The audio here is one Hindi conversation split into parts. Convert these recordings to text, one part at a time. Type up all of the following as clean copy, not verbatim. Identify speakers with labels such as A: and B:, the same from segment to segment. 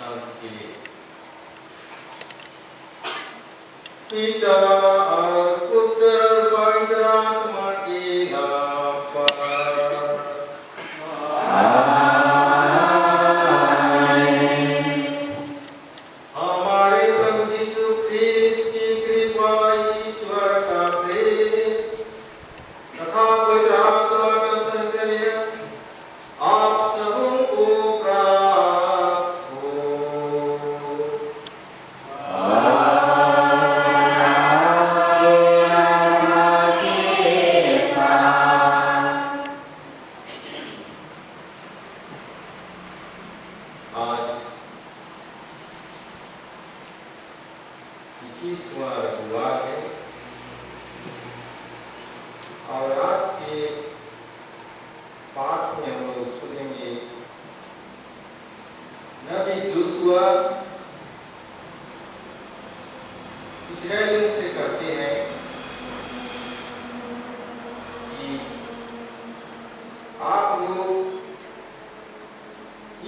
A: के पिता और पुत्र और पवित्र आत्मा के नाम पर। हमारे प्रभु यीशु ख्रीस्त की कृपा, ईश्वर का प्रेम तथा पवित्र आत्मा का सहचर्य आप सबको प्राप्त हो। आज 21वां रविवार है और आज के पाठ में हम लोग सुनेंगे नबी जोशुआ इस्राएलियों से कहते हैं कि आप लोग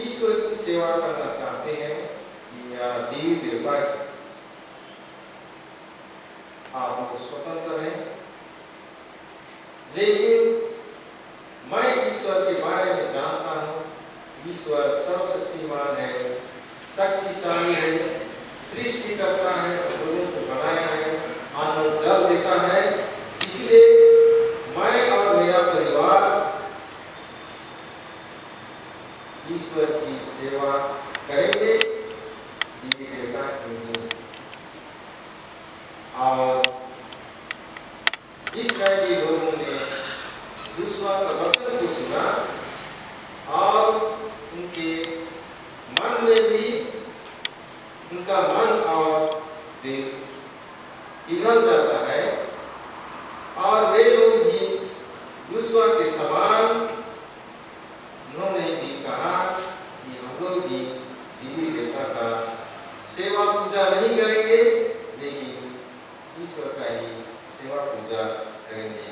A: ईश्वर की सेवा करना चाहते हैं या देवी देवता की, आप लोग स्वतंत्र हैं, लेकिन मैं ईश्वर के बारे में जानता हूँ। ईश्वर सर्वशक्तिमान है, शक्तिशाली है, सृष्टि करता है, लोगों को बनाया है, अन्न जल देता है। इसलिए मैं और मेरा परिवार ईश्वर की सेवा करेंगे, देवी देवता की नहीं। और इस्राएली लोगों ने जोशुआ का वचन को सुना और उनके मन में भी उनका मन और दिल पिघल जाता है और वे लोग भी जोशुआ के समान उन्होंने भी कहा कि हम लोग भी देवी देवता का सेवा पूजा नहीं करेंगे, लेकिन ईश्वर का ही सेवा पूजा करेंगे।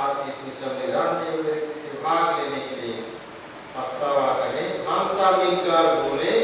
A: आज इस सम्मेलन में से भाग लेने के लिए प्रस्ताव करें। हम सब मिलकर बोले,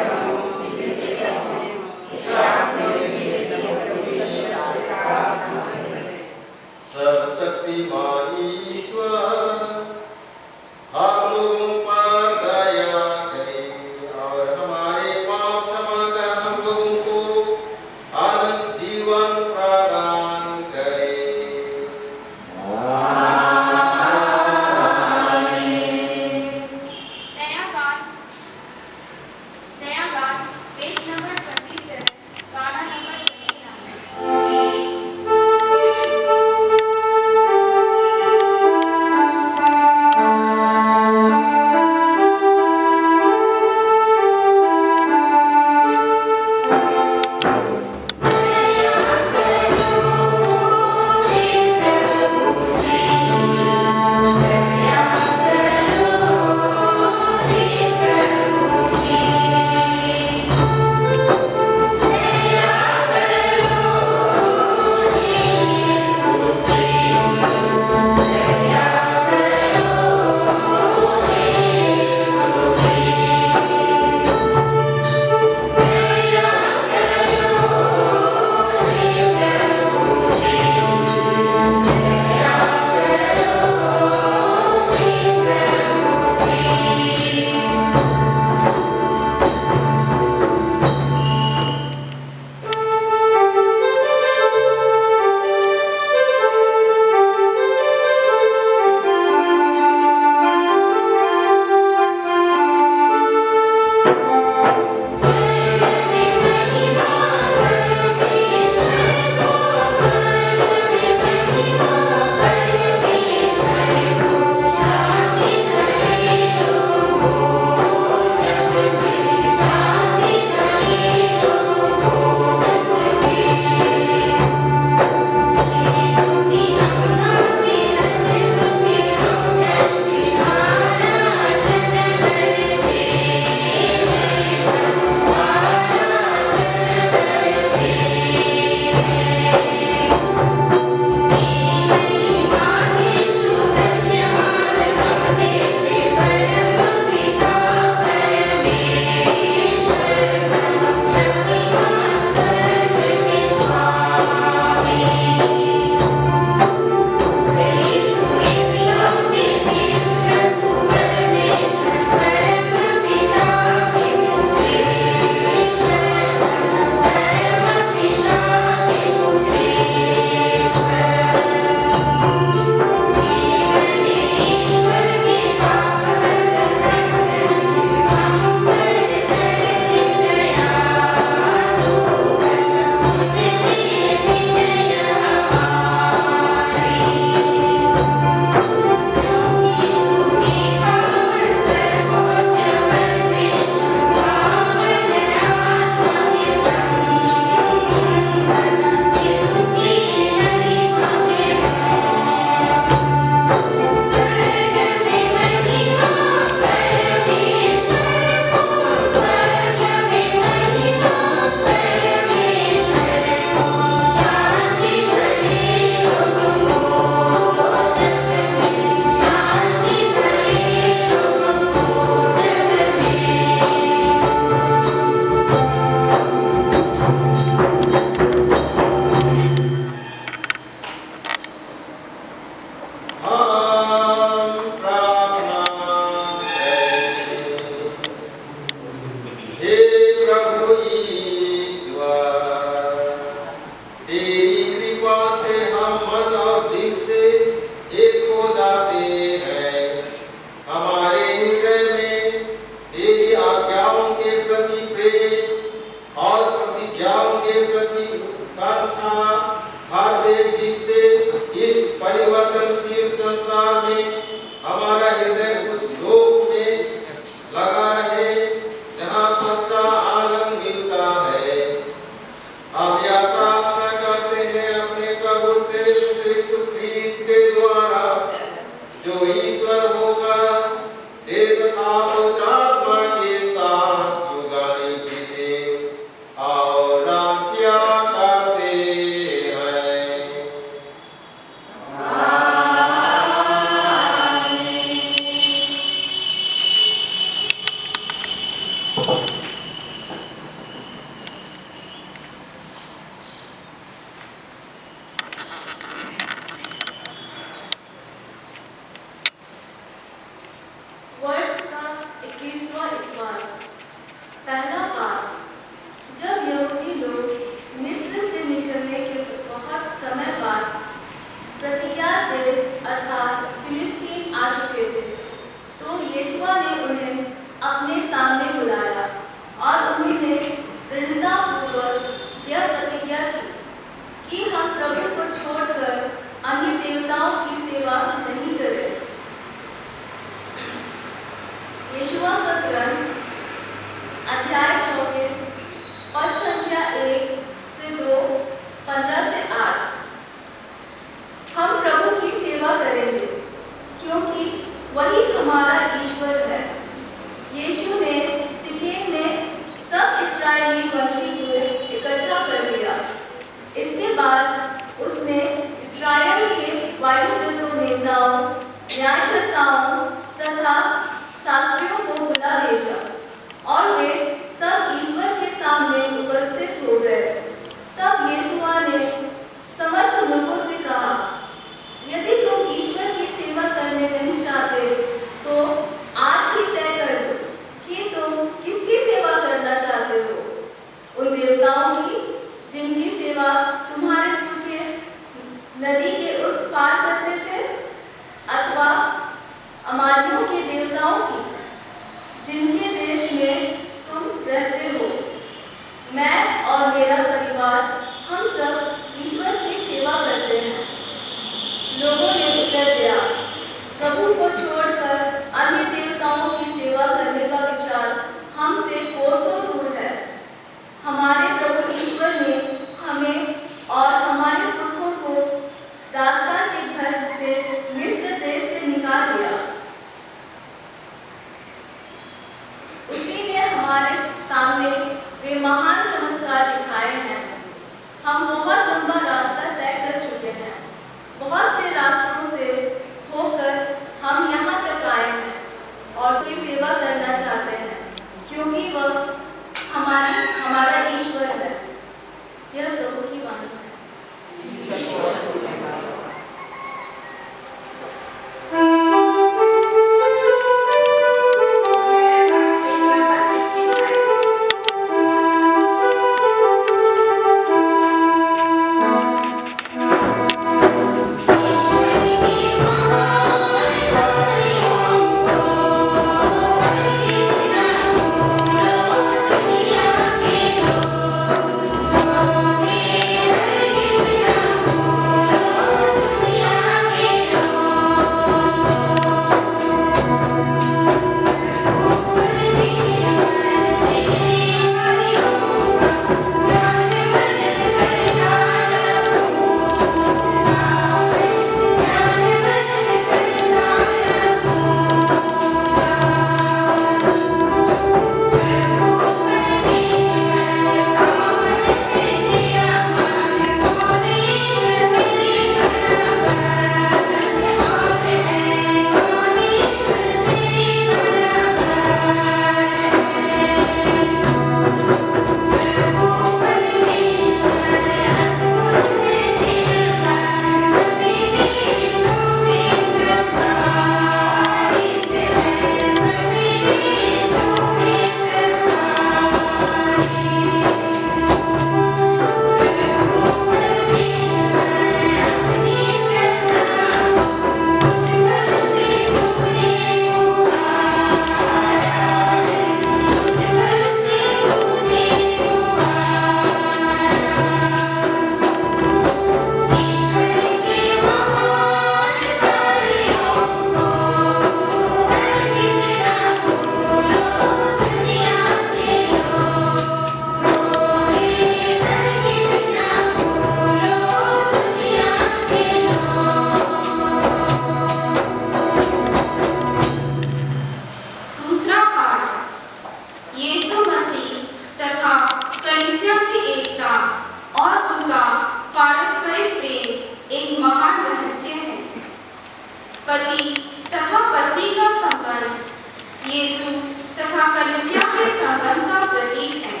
B: तथा कलीसिया के संबंध का प्रतीक है।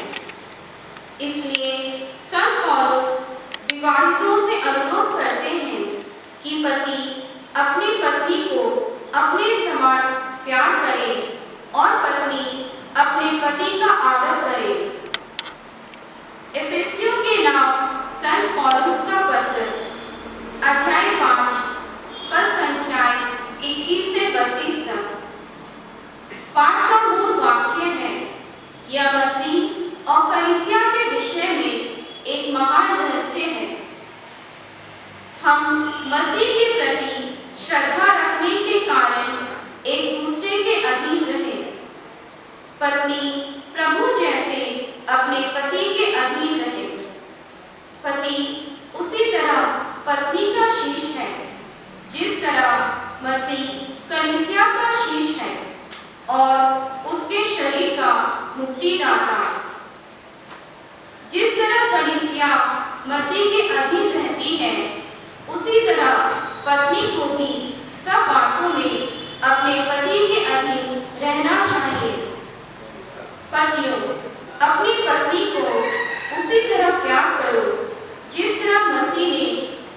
B: इसलिए संत पौलुस विवाहितों से अनुरोध करते हैं कि पति अपनी पत्नी को अपने समान प्यार करे और पत्नी अपने पति का आदर करे। एफेसियों के नाम संत पौलुस का पत्र अध्याय 5 पद संख्याएं 21 से 32 तक। पाठ का मूल वाक्य है, यह मसीह और कलीसिया के विषय में एक महान रहस्य है। हम मसीह के प्रति श्रद्धा रखने के कारण एक दूसरे के अधीन रहे। पत्नी प्रभु जैसे अपने पति के अधीन रहे। पति उसी तरह पत्नी का शीश है, जिस तरह मसीह कलीसिया का शीश है और उसके शरीर का मुक्तिदाता। जिस तरह कलीसिया मसीह के अधीन रहती है, उसी तरह पत्नी को भी सब बातों में अपने पति के अधीन रहना चाहिए। पतियों, अपनी पत्नी को उसी तरह प्यार करो जिस तरह मसीह ने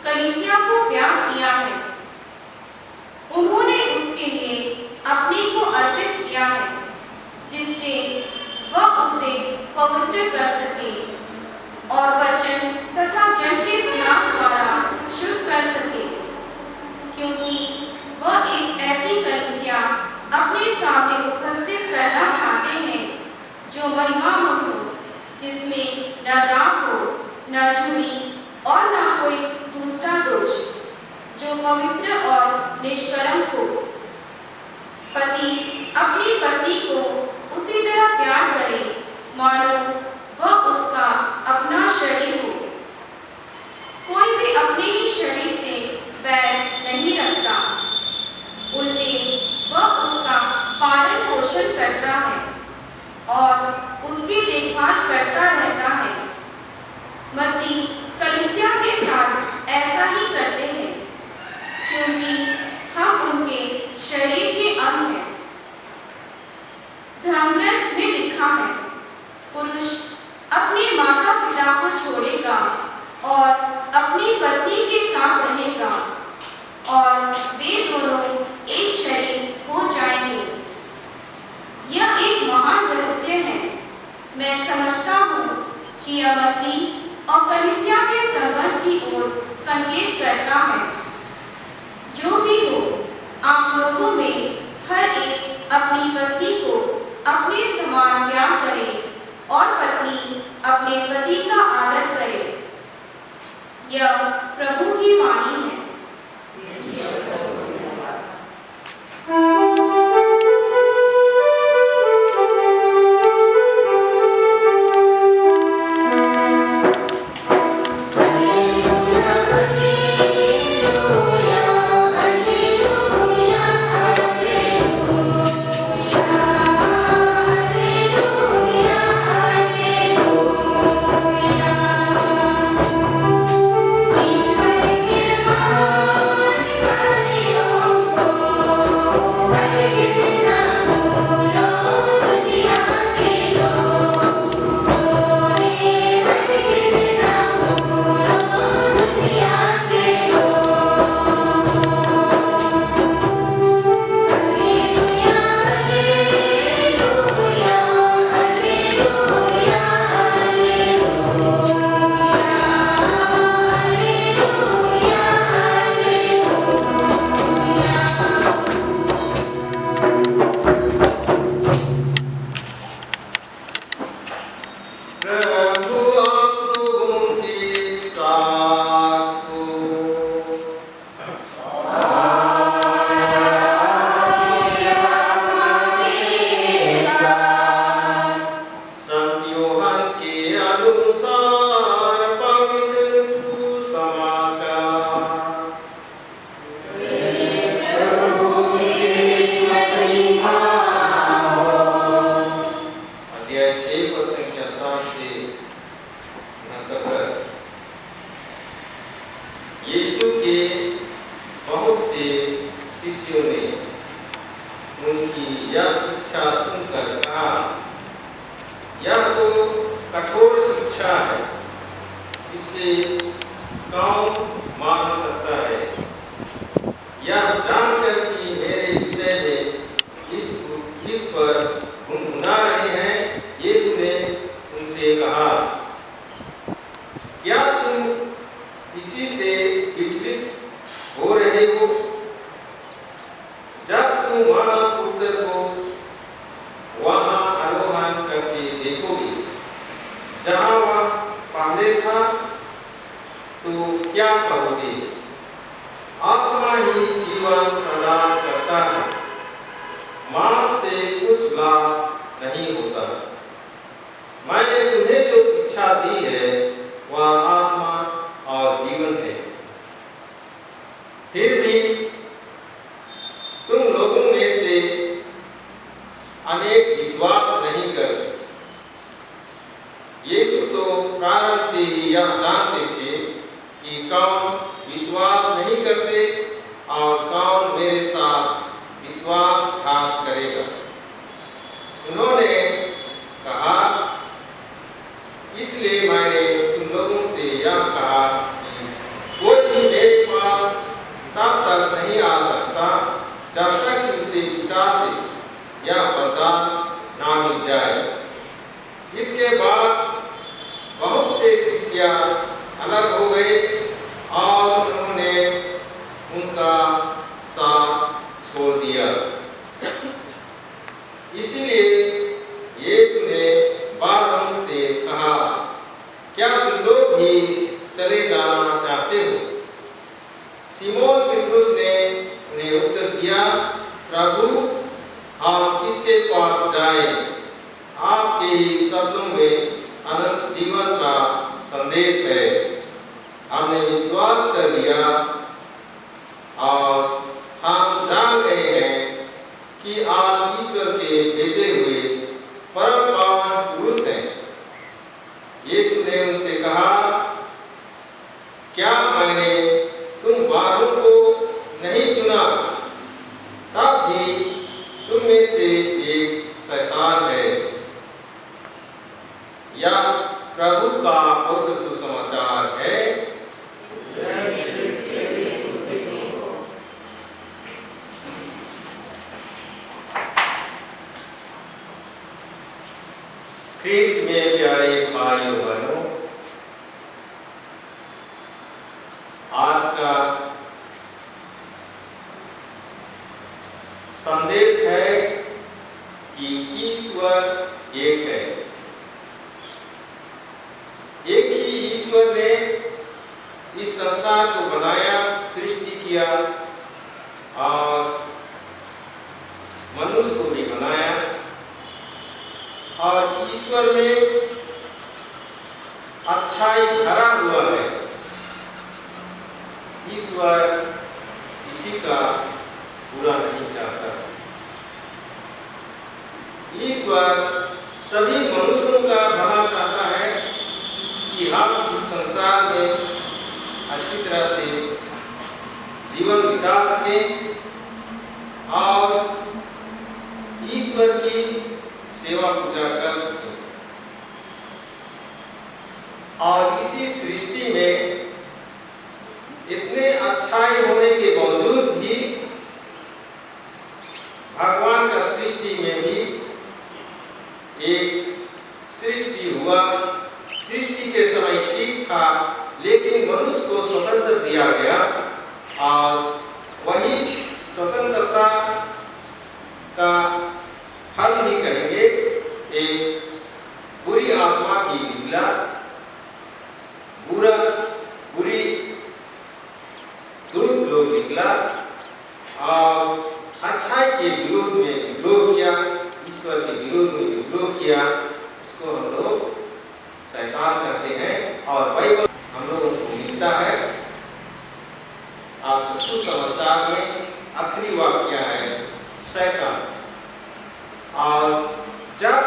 B: कलीसिया को प्यार किया है। उन्होंने उसके लिए अपने को अर्पित किया है, जिससे वह उसे पवित्र कर सके और वचन तथा जल के स्नान द्वारा शुद्ध कर सके, क्योंकि वह एक ऐसी कलीसिया अपने सामने उपस्थित करना चाहते हैं जो महिमामय हो, जिसमें न दाग हो, न झुर्री और न कोई दूसरा दोष, जो पवित्र और निष्कलंक हो। पति अपनी पत्नी को उसी तरह प्यार करे मानो वह उसका अपना शरीर हो। कोई भी अपने ही शरीर से बैर नहीं रखता, उल्टे वह उसका पालन पोषण करता है और उसकी देखभाल करता रहता है। मसीह कलीसिया के साथ ऐसा ही करते हैं, क्योंकि हम उनके शरीर के अंग हैं। धर्मग्रंथ में लिखा है, पुरुष अपने माता पिता को छोड़ेगा और अपनी पत्नी के साथ रहेगा और वे दोनों एक शरीर हो जाएंगे। यह एक महान रहस्य है। मैं समझता हूँ कि यह मसीह और कलीसिया के संबंध की ओर संकेत करता है। जो भी हो, आप लोगों में हर एक अपनी पत्नी को अपने समान प्यार करे और पत्नी अपने पति का आदर करे। यह प्रभु की वाणी है।
A: किस पर गुनगुना रहे हैं? यीशु ने उनसे कहा, क्या तुम इसी से विचलित हो रहे हो? जब तुम मानव पुत्र को वहां आरोहण करके देखोगे जहां वह पहले था, तो क्या कहोगे? आत्मा ही जीवन प्रदान करता है, मांस से कुछ लाभ नहीं होता। मैंने तुम्हें जो शिक्षा दी है वह आत्मा और जीवन है। फिर भी तुम लोगों में से अनेक विश्वास नहीं करते। यीशु तो प्रारंभ से ही यह जानते थे कि कौन विश्वास नहीं करते और कौन मेरे साथ विश्वासघात करेगा। उन्होंने कहा, इसलिए मैंने तुम लोगों से यह कहा कि कोई भी मेरे पास तब तक नहीं आ सकता जब तक कि उसे पिता से यह वरदान ना मिल जाए। इसके बाद बहुत से शिष्य अलग हो गए और उन्होंने उनका साथ छोड़ दिया। इसीलिए यीशु ने बारहों से कहा, क्या तुम लोग भी चले जाना चाहते हो? सिमोन पतरस ने उन्हें उत्तर दिया, प्रभु, हम किसके पास जाएं? आपके ही शब्दों में अनंत जीवन का संदेश है। हमने विश्वास कर लिया और हम जान गए हैं कि आप ईश्वर के भेजे हुए परम पावन पुरुष हैं। यीशु ने उनसे कहा, क्या मैंने तुम बारहों को नहीं चुना? तब भी तुम में से एक शैतान है। यह प्रभु का पवित्र सुसमाचार है। ख्रीस्त में प्यारे भाइयों बहनों, आज का संदेश है कि ईश्वर एक है। एक ही ईश्वर ने इस संसार को बनाया, सृष्टि किया और मनुष्य को भी बनाया। और ईश्वर में अच्छाई भरा हुआ है। ईश्वर किसी का बुरा नहीं चाहता। ईश्वर सभी मनुष्यों का भला चाहता है कि हम इस संसार में अच्छी तरह से जीवन बिता सकें और ईश्वर की सेवा पूजा कर सकें। और इसी सृष्टि में इतने अच्छाई होने के बावजूद भी भगवान का सृष्टि में भी एक सृष्टि हुआ। सृष्टि के समय ठीक था, लेकिन मनुष्य को स्वतंत्र दिया गया और वही स्वतंत्रता का फल ही कहेंगे, एक बुरी आत्मा की निकला, बुरी दूत लोग निकला और अच्छाई के विरोध में विद्रोह किया, ईश्वर के विरोध में विद्रोह किया। इसको हम लोग शैतान कहते हैं और बाइबल हम लोगों को मिलता है। आज के सुसमाचार में आखिरी वाक्य है शैतान। और जब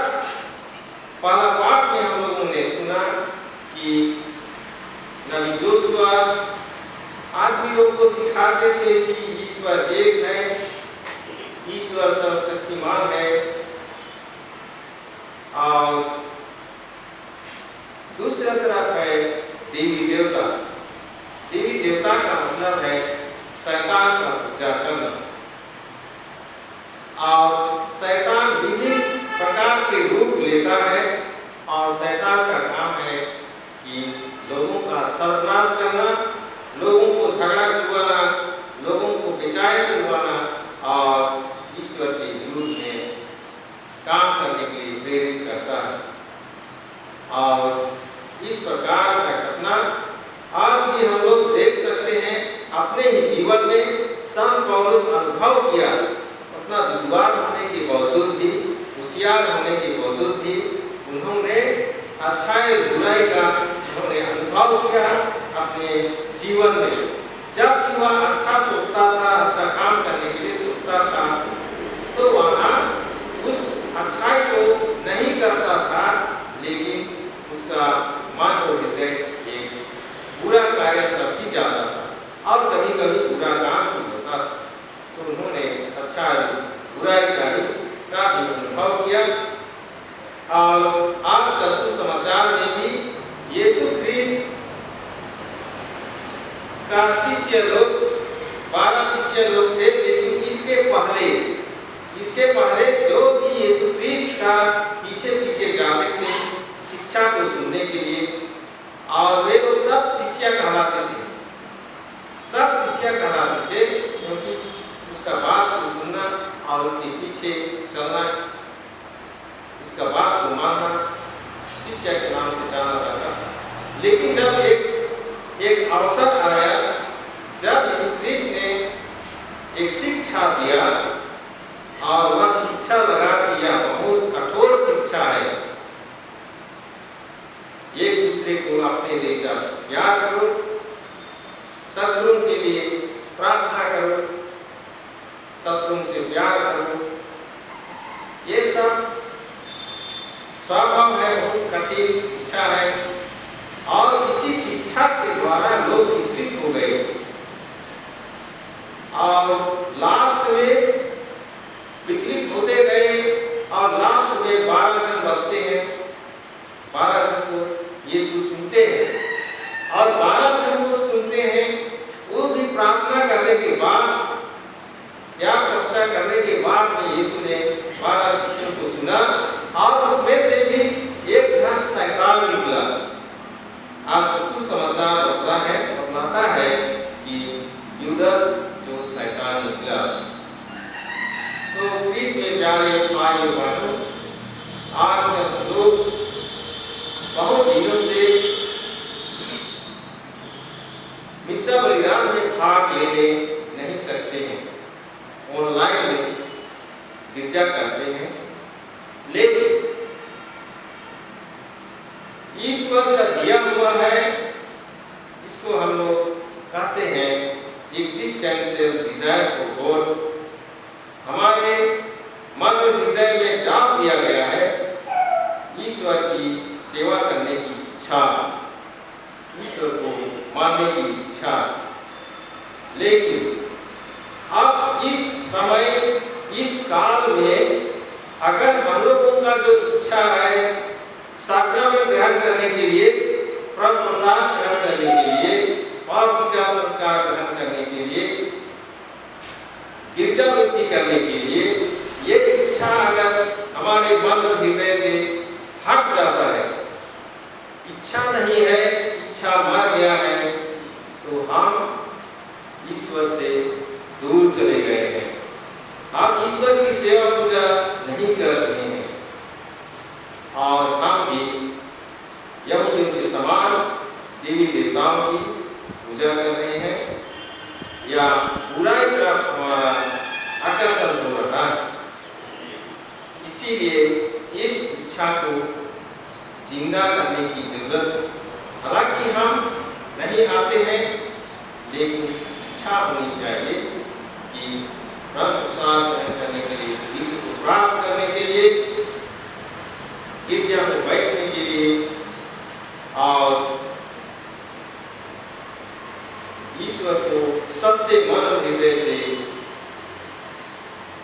A: पहला पाठ में हम लोगों ने सुना कि नबी जोशुआ आदमी लोग को सिखाते थे कि ईश्वर एक है, ईश्वर सर्वशक्तिमान है। और दूसरा तरफ है देवी देवता। देवी देवता का मतलब है शैतान का पूजा करना। और शैतान विभिन्न प्रकार के रूप लेता है और शैतान का काम है कि लोगों का सर्वनाश करना, लोगों को झगड़ा करवाना, लोगों को बेचैन करवाना और ईश्वर के विरुद्ध में काम करने के लिए प्रेरित करता है। और इस प्रकार का घटना आज भी हम लोग देख सकते हैं अपने ही जीवन में। संत पौलुस अनुभव किया, अपना विद्वान होने के बावजूद भी, होशियार होने के बावजूद भी उन्होंने अच्छाई बुराई का उन्होंने अनुभव किया अपने जीवन में। जब भी वह अच्छा सोचता था, अच्छा काम करने के लिए सोचता था, तो वहाँ उस अच्छाई को नहीं करता था, लेकिन उसका मन और हृदय एक बुरा कार्य तरफ ही जाता था और कभी कभी बुरा काम भी होता था। तो उन्होंने अच्छाई बुराई का भी अनुभव किया। और आज का सुसमाचार में भी यीशु ख्रिस्त का शिष्य लोग 12 शिष्य लोग थे, लेकिन इसके पहले जो भी यीशु ख्रिस्त का पीछे पीछे जाते थे शिक्षा को सुनने के लिए, और वे लोग सब शिष्य कहलाते थे, सब शिष्य कहलाते थे, क्योंकि उसका बात को सुनना और उसके पीछे चलना, उसका बात को मानना शिष्य के नाम से जाना जाता था। लेकिन जब एक अवसर आया, जब यीशु ख्रिस्त ने एक शिक्षा दिया और वह शिक्षा लगा कि यह बहुत कठोर शिक्षा है, एक दूसरे को अपने जैसा प्यार करो, शत्रुओं के लिए प्रार्थना करो, शत्रुओं से प्यार करो, ये सब स्वभाव है, बहुत कठिन शिक्षा है। और इसी शिक्षा के द्वारा लोग विचलित हो गए और लास्ट में विचलित होते गए और लास्ट में 12 जन बचते हैं, 12 जन को यीशु चुनते हैं और 12 जन को चुनते हैं। वो भी प्रार्थना करने के बाद, त्याग तपस्या करने के बाद में यीशु ने 12 शिष्यों को चुना और उसमें से भी एक जन शैतान निकला। आज का सुसमाचार बतलाता है कि यूदास जो शैतान निकला। तो ख्रिस्त में प्यारे भाई और बहनों, आज तक लोग बहुत दिनों से मिस्सा बलिदान में भाग लेने नहीं सकते हैं, ऑनलाइन में गिरजा करते हैं, लेकिन ईश्वर का दिया हुआ है, जिसको हम लोग कहते हैं एग्जिस्टेंशियल डिजायर फॉर गॉड, हमारे मन और हृदय में डाल दिया गया है ईश्वर की सेवा करने की इच्छा, ईश्वर को मानने की इच्छा। लेकिन अब इस समय, इस काल में अगर हम लोगों का जो इच्छा है साक्रामेंट ग्रहण करने के लिए, प्रभु प्रसाद ग्रहण करने के लिए, वार्षिक संस्कार ग्रहण करने के लिए, गिरजावृत्ति करने के लिए, ये इच्छा अगर हमारे मन और हृदय से हट जाता है, इच्छा नहीं है, इच्छा मर गया है, तो हम ईश्वर से दूर चले गए हैं, हम ईश्वर की सेवा पूजा नहीं कर रहे हैं और हम भी यहूदियों के समान देवी देवताओं की पूजा कर रहे हैं या बुराई तरफ हमारा आकर्षण हो रहा है। इसीलिए इस इच्छा को जिंदा करने की जरूरत है। हालांकि हम नहीं आते हैं, लेकिन इच्छा होनी चाहिए कि प्रभु प्रसाद ग्रहण करने के लिए, ईश्वर को प्राप्त करने के लिए, गिरजा में बैठने के लिए और ईश्वर को सच्चे मन और हृदय से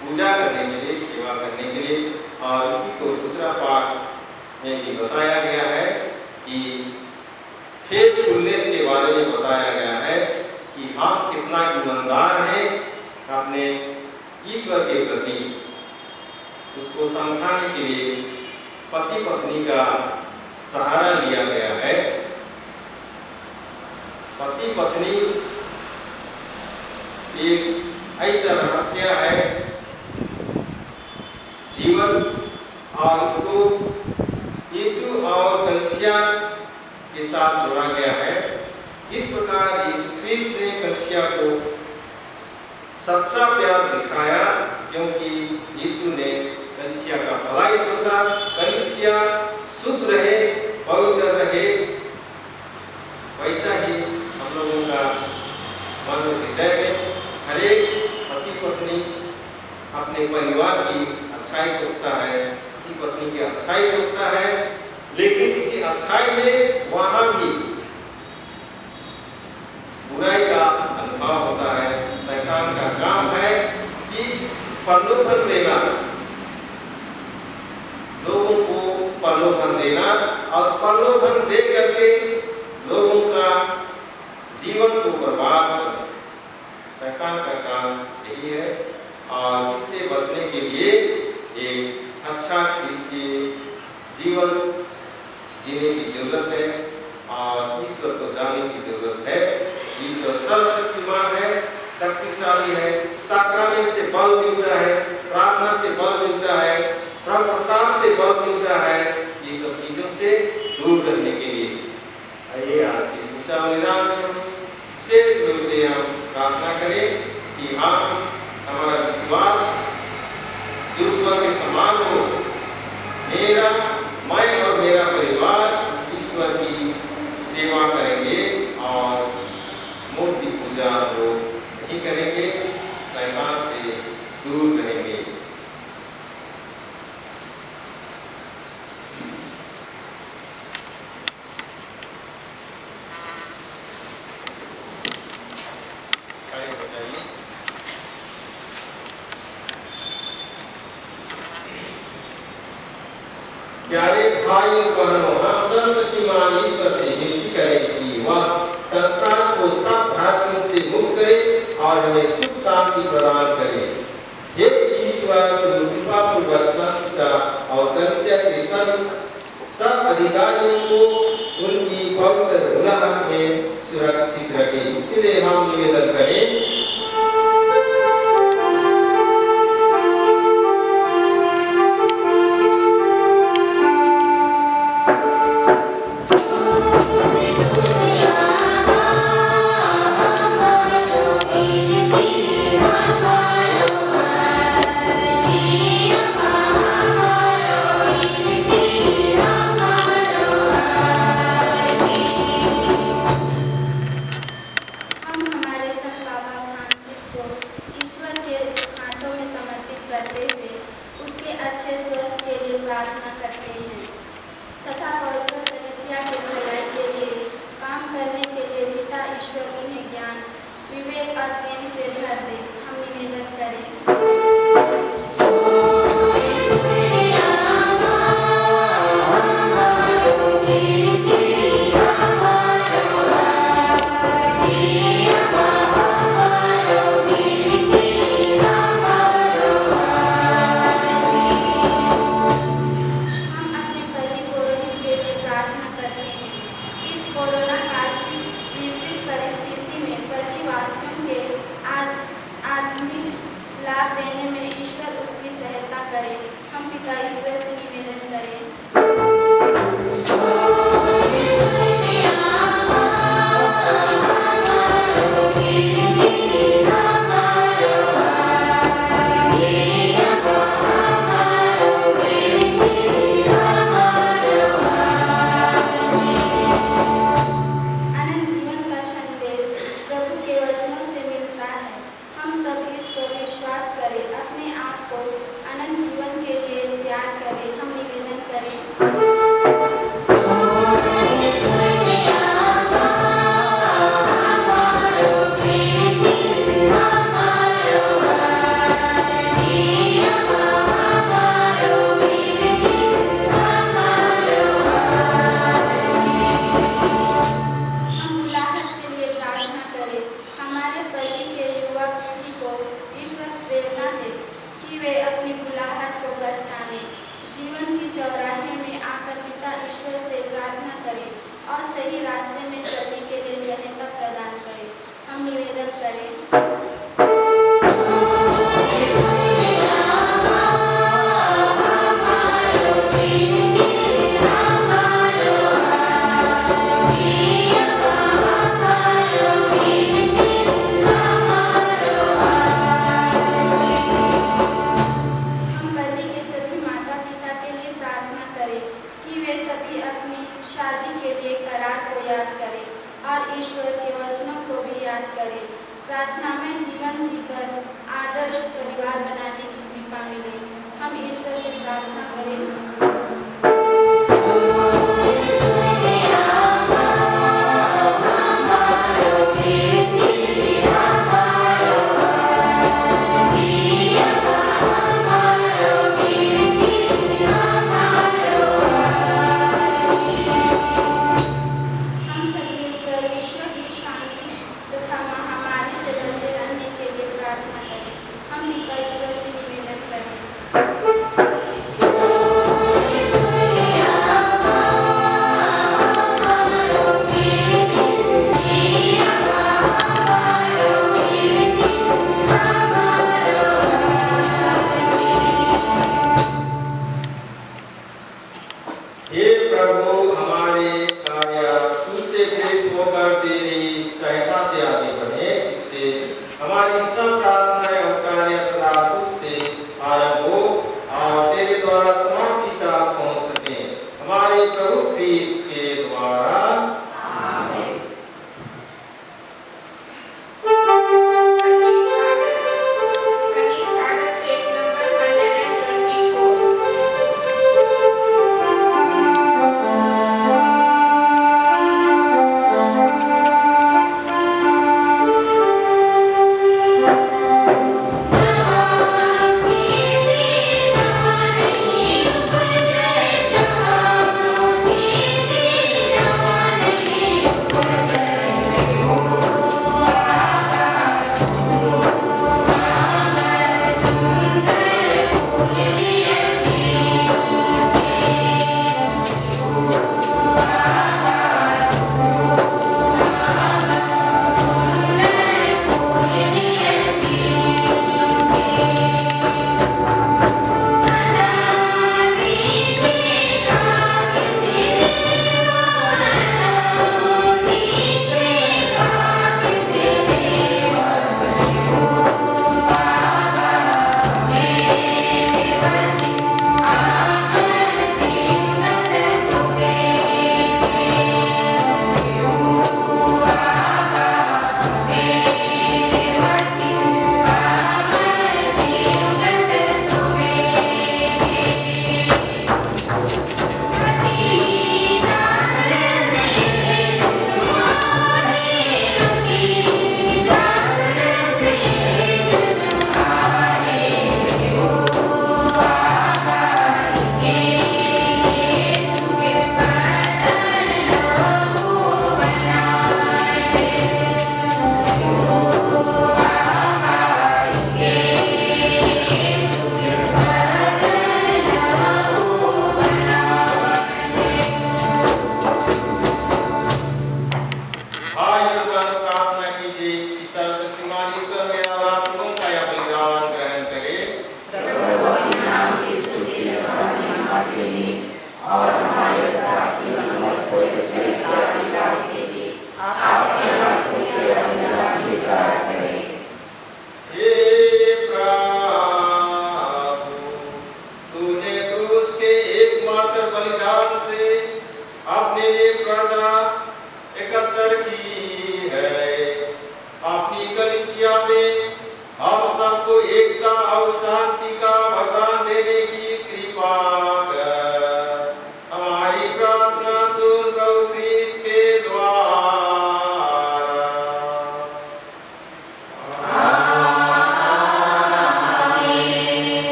A: पूजा करने के लिए, सेवा करने के लिए। और इसी को दूसरा पाठ में भी बताया गया है कि फेथफुलनेस के बारे में बताया गया है कि हम कितना ईमानदार हैं अपने ईश्वर के प्रति। उसको समझाने के लिए पति पत्नी का सहारा लिया गया है। पति पत्नी एक ऐसा रहस्य है जीवन, और इसको यीशु और कलीसिया के साथ जोड़ा गया है। जिस प्रकार यीशु ख्रीस्त ने कलीसिया को सच्चा प्यार दिखाया, क्योंकि यीशु ने कलीसिया का भलाई सोचा, कलीसिया शुद्ध रहे, पवित्र रहे, वैसा ही हम लोगों का मन हृदय में हर एक पति पत्नी अपने परिवार की अच्छाई सोचता है, पति पत्नी की अच्छाई सोचता है, लेकिन इसी अच्छाई में वहां भी बुराई का अनुभव होता है। शैतान का काम है कि प्रलोभन देना, लोगों को प्रलोभन देना, और प्रलोभन दे करके लोगों का जीवन को बर्बाद करना। शैतान का काम यही है, और इससे बचने के लिए एक अच्छा ख्रिस्तीय जीवन जीने की जरूरत है, और ईश्वर को जानने की जरूरत है। ईश्वर सर्वशक्तिमान है, शक्तिशाली है, साक्रामेंट से बल मिलता है, प्रार्थना से बल मिलता है, प्रभु प्रसाद से बल मिलता है, ये सब चीजों से दूर रहने के लिए। आइए आज की शिक्षा निदान में विशेष रूप से हम प्रार्थना करें कि हमारा विश्वास ईश्वर के समान हो। मैं और मेरा परिवार ईश्वर की सेवा करेंगे और मूर्ति पूजा को नहीं करेंगे, शैतान से दूर रहेंगे। प्यारे भाई और बहनों, हम सर्वशक्तिमान ईश्वर से विनती करें कि वह संसार को सब भ्रांतियों से मुक्त करे और हमें सुख शांति प्रदान करे। हे ईश्वर, कृपा पूर्वक संतता और कलीसिया के सब अधिकारियों को उनकी पवित्र धुला में सुरक्षित रखे। इसके लिए हम निवेदन करें।
C: सभी अपनी शादी के लिए करार को याद करें और ईश्वर के वचनों को भी याद करें। प्रार्थना में जीवन जीकर आदर्श परिवार बनाने की कृपा मिले। हम ईश्वर से प्रार्थना करें।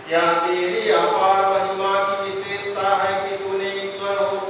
A: क्या तेरी अपार महिमा की विशेषता है कि तूने ईश्वर हो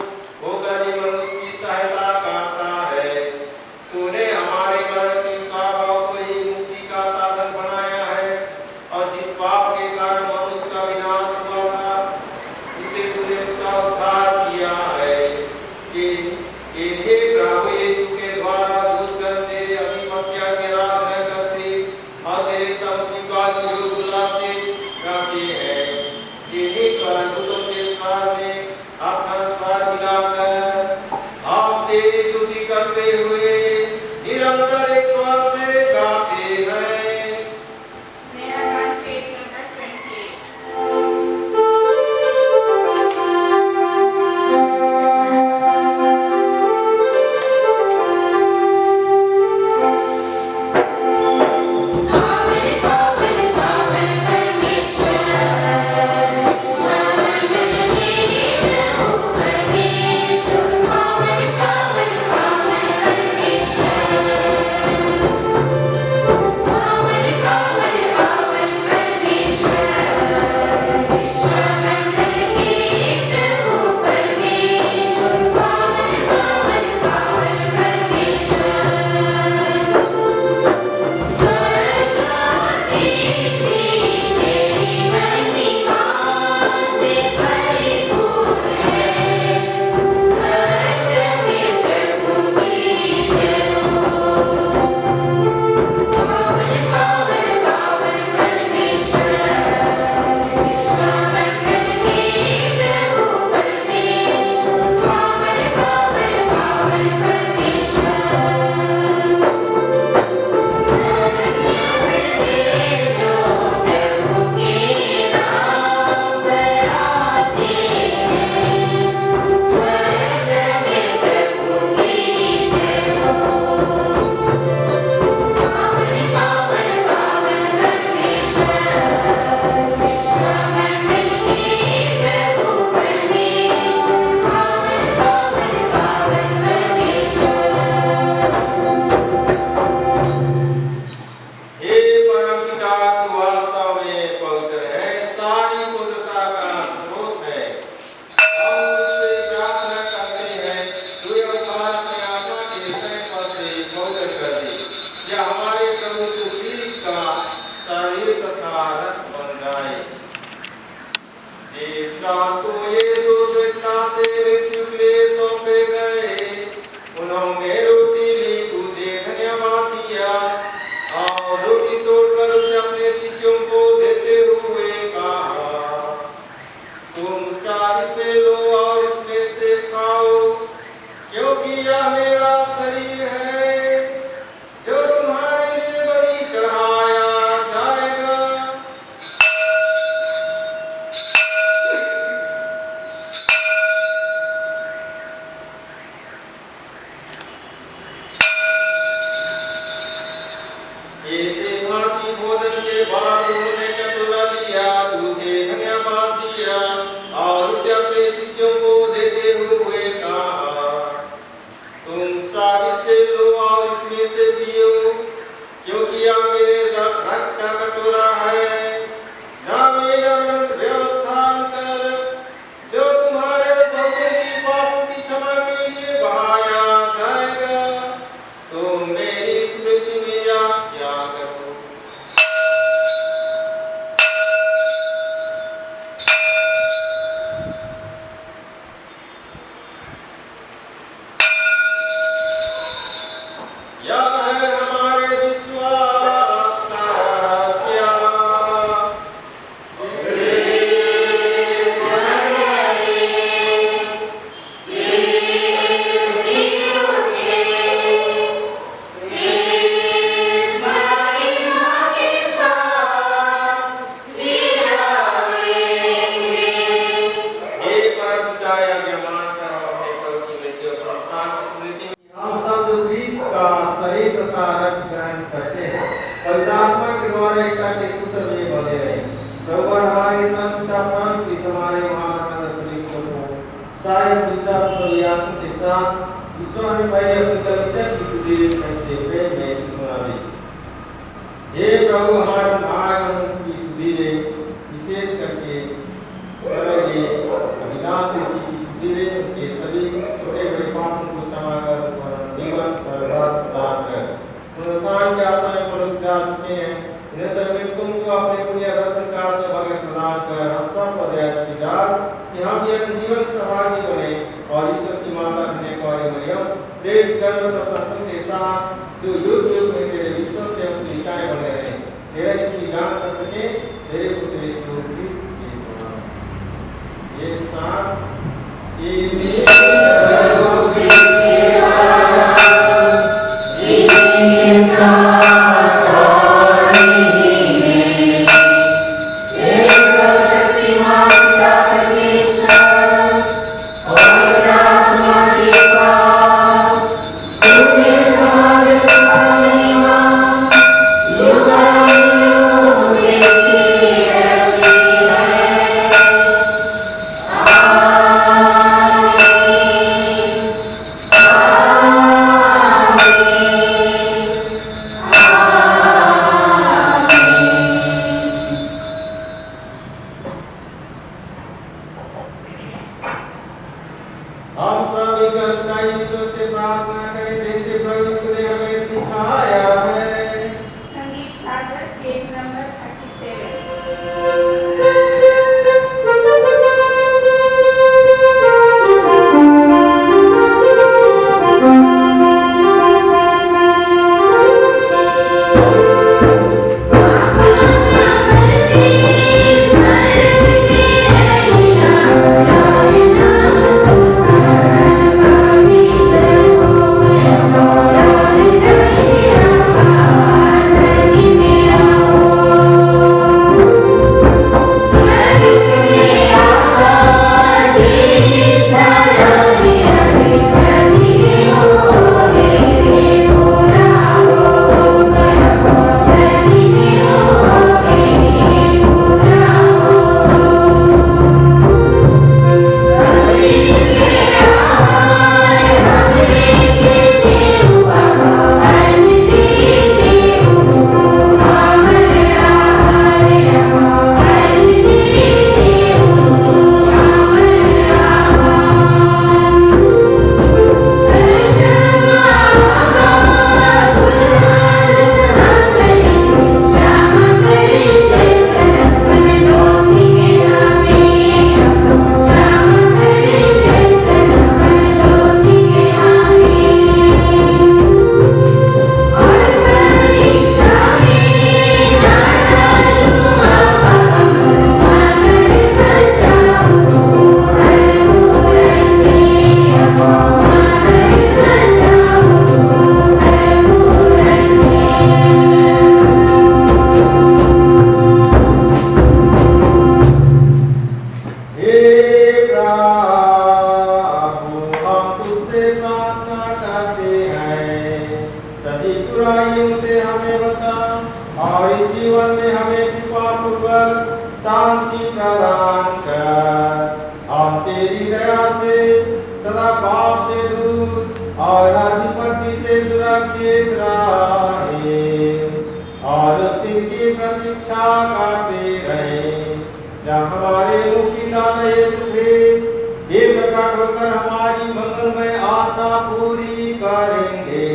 A: यह मेरा शरीर है जो तुम्हारे लिए बलि चढ़ाया जाएगा। ऐसे भांति भोजन के बाद उन्होंने कटोरा लिया, तुझे धन्यवाद दिया और उसे अपने शिष्यों को देते हुए कहा, तुम सब इससे लो और इसमें से पियो, क्योंकि यह मेरे रक्त का कटोरा है, ना मेरा रक्त व्यवस्था कर जो तुम्हारे बहुतों की पापों की क्षमा के लिए बहाया जाएगा। तुम मेरी स्मृति में यह क्या करो। यह है हमारे विश्वास का रहस्य। हे परम पिता, यज्ञमान कर अपने प्रभु की मृत्यु और पुनरुत्थान की स्मृति में हम सब जो ख्रीस्त का शरीर तथा रक्त ग्रहण करते हैं, पवित्र आत्मा के द्वारा एकता के सूत्र में बंधे रहे। प्रभु और हमारे संत पिता परम श्री हमारे महान ख्रीस्त को सारे विश्वास और यासन के साथ ईश्वर में पहले अपनी कलीसिया की सुधीर करते प्रेम में सुना दे। हे प्रभु, हमारे भागों की सुधीर विशेष करके स्वर्गीय अविनाश देवी की सुधीर के सभी छोटे बड़े पापों को क्षमा कर और जीवन स्वर्गवास प्रदान कर। पुनरुत्थान के आशा में पुरस्कार चुके हैं, उन्हें सब मृतकों को अपने पुण्य दर्शन का सौभाग्य प्रदान कर हम सब को दया स्वीकार कि हम यह जीवन सहभागी बने और ईश्वर की माता धन्य कुमारी मरियम प्रेरित कर सब संतों के साथ जो युग युग में तेरे विश्वास से हम स्वीकार बने रहे, तेरा स्तुति गान कर सके, तेरे पुत्र यीशु ख्रीस्त के नाम। एक साथ हम सब एकता ईश्वर से प्रार्थना करें जैसे प्रभु यीशु ने हमें सिखाया है।
C: संगीत सागर पेज नंबर 37।
D: Yeah.
A: आप तेरी दया से सदा पाप से दूर और अधिपति से सुरक्षित रहे और उस दिन की प्रतीक्षा करते रहे जब हमारे मुक्तिदाता यीशु ख्रीस्त ये प्रकट होकर हमारी मंगलमय आशा पूरी करेंगे।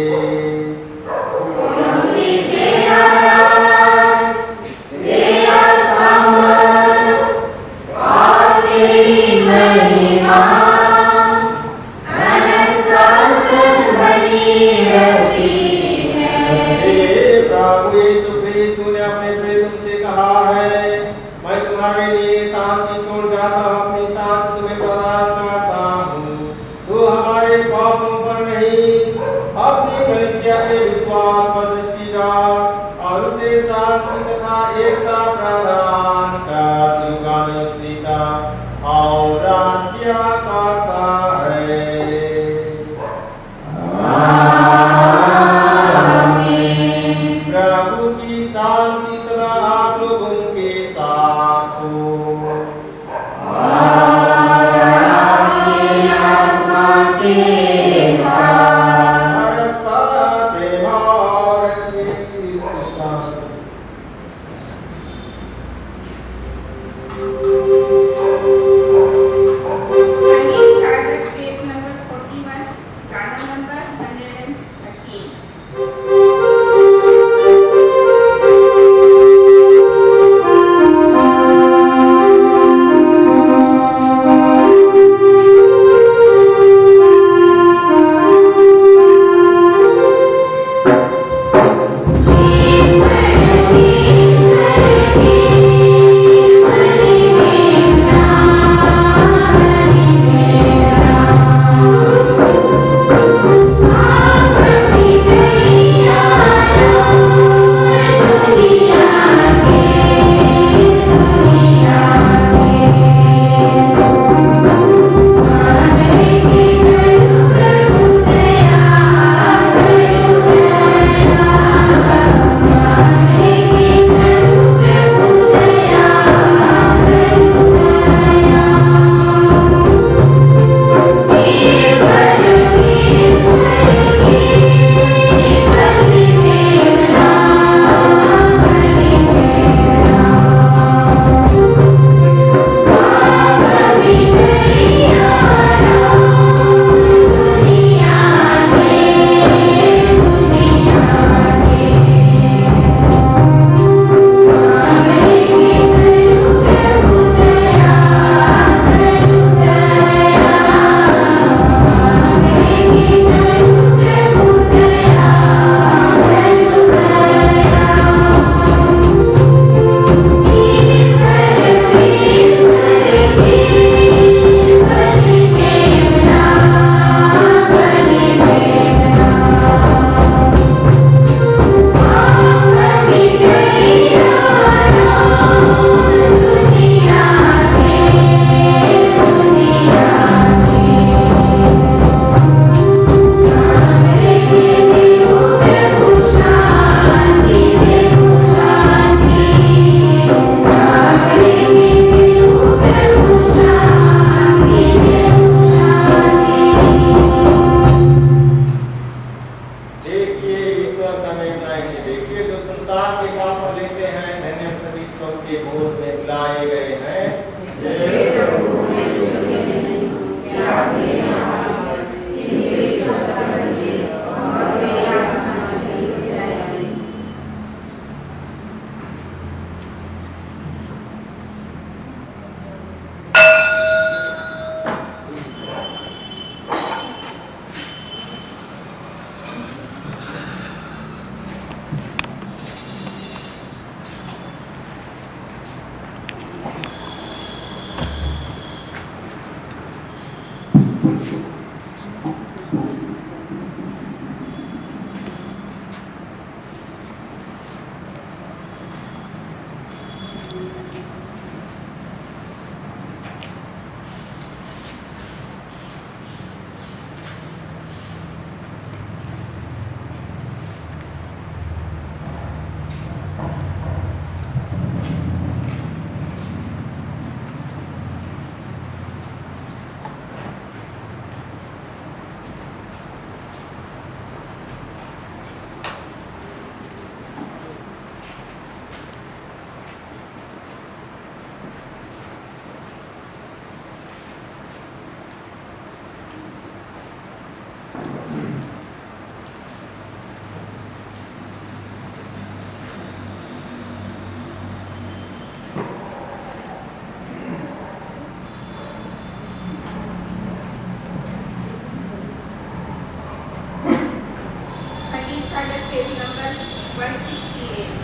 D: under page number 168.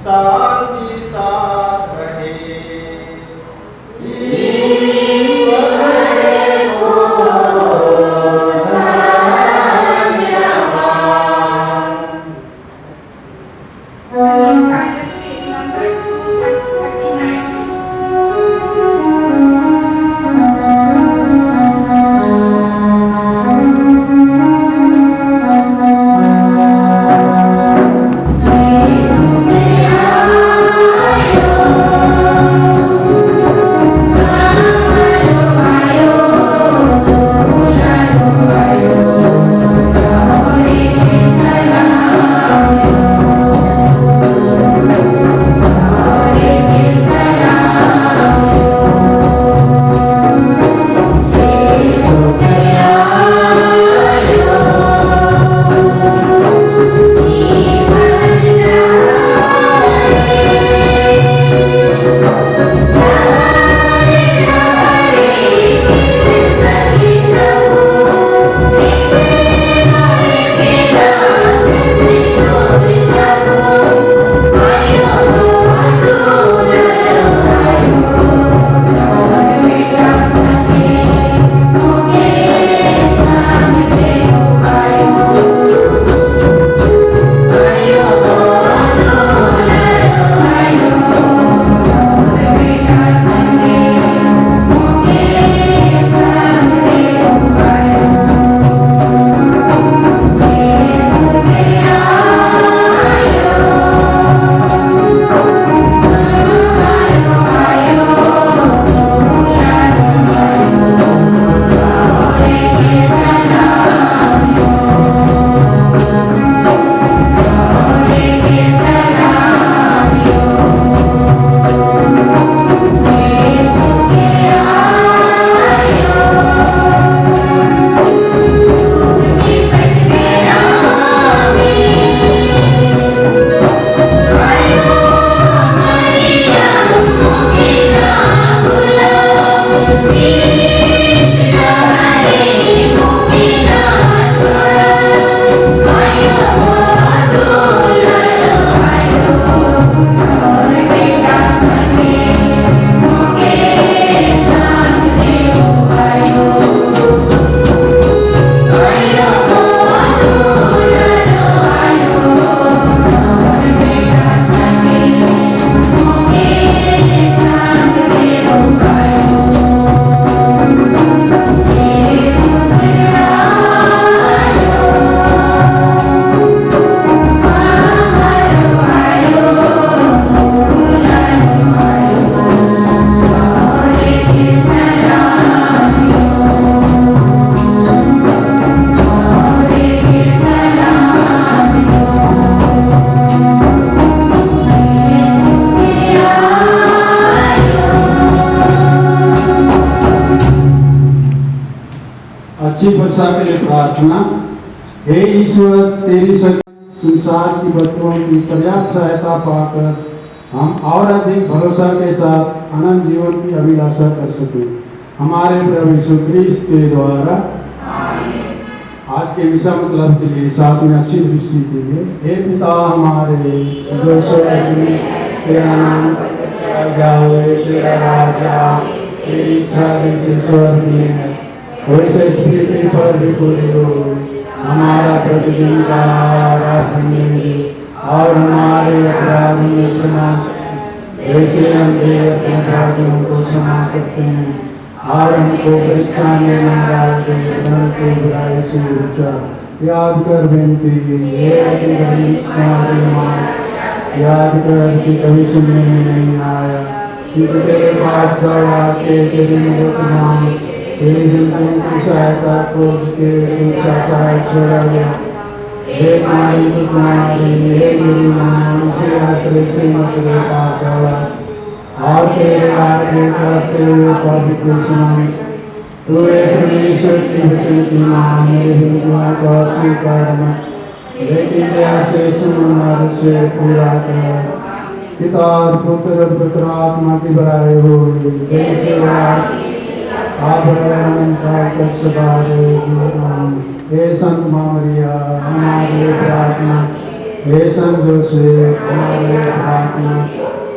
E: शांति साथ रहे।
D: find at page number 239.
E: अच्छी वर्षा के लिए प्रार्थना। हे ईश्वर, तेरी संसार की वस्तुओं की पर्याप्त सहायता पाकर हम और अधिक भरोसा के साथ अनंत जीवन की अभिलाषा कर सके, हमारे प्रभु यीशु क्रिस्त के द्वारा। आज के विषय मतलब के लिए साथ में अच्छी दृष्टि के लिए, हे पिता हमारे जो स्वर्ग में, तेरा नाम जाए, तेरा राज आए, तेरी इच्छा जैसे स्वर्ग में है वैसे इस पृथ्वी पर भी पूरी हो। हमारा प्रतिदिन का आहार हमें दे और हमारे अपराध में क्षमा जैसे हम भी अपने अपराधियों को क्षमा करते हैं, और हमको परीक्षा में न डाल दे परंतु बुराई से बचा। याद कर बेनती, याद कर कि कभी सुनने में नहीं आया कि तेरे पास दौड़ा के तेरी मदद मांग, तेरी जिंदगी की सहायता खोज के दूसरा सहाय छोड़ा गया। हे माई तुम्हारी, हे मेरी मां, उसे आश्रय से मत ले पाता और तेरे आगे करते हुए पवित्र सुनाई। तू एक परमेश्वर की वचन की मां, मेरे हिंदुओं को स्वीकार मत, लेकिन दया से सुन और से पूरा कर। पिता और पुत्र और पवित्र आत्मा की बड़ाई हो, जैसे हे संत मरिया हमारे प्रार्थना, हे संत जोसेफ हमारे प्रार्थना,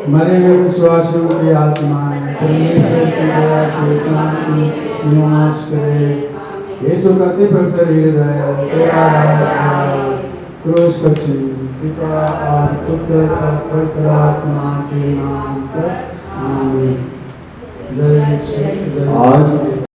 E: मरे हुए विश्वासियों की आत्माएं परमेश्वर की दया से शांति निवास करे। यीशु का अति पवित्र हृदय तेरा क्रूस पर पिता और पुत्र और पवित्र आत्मा के नाम पर आमीन। जय श्री
F: आज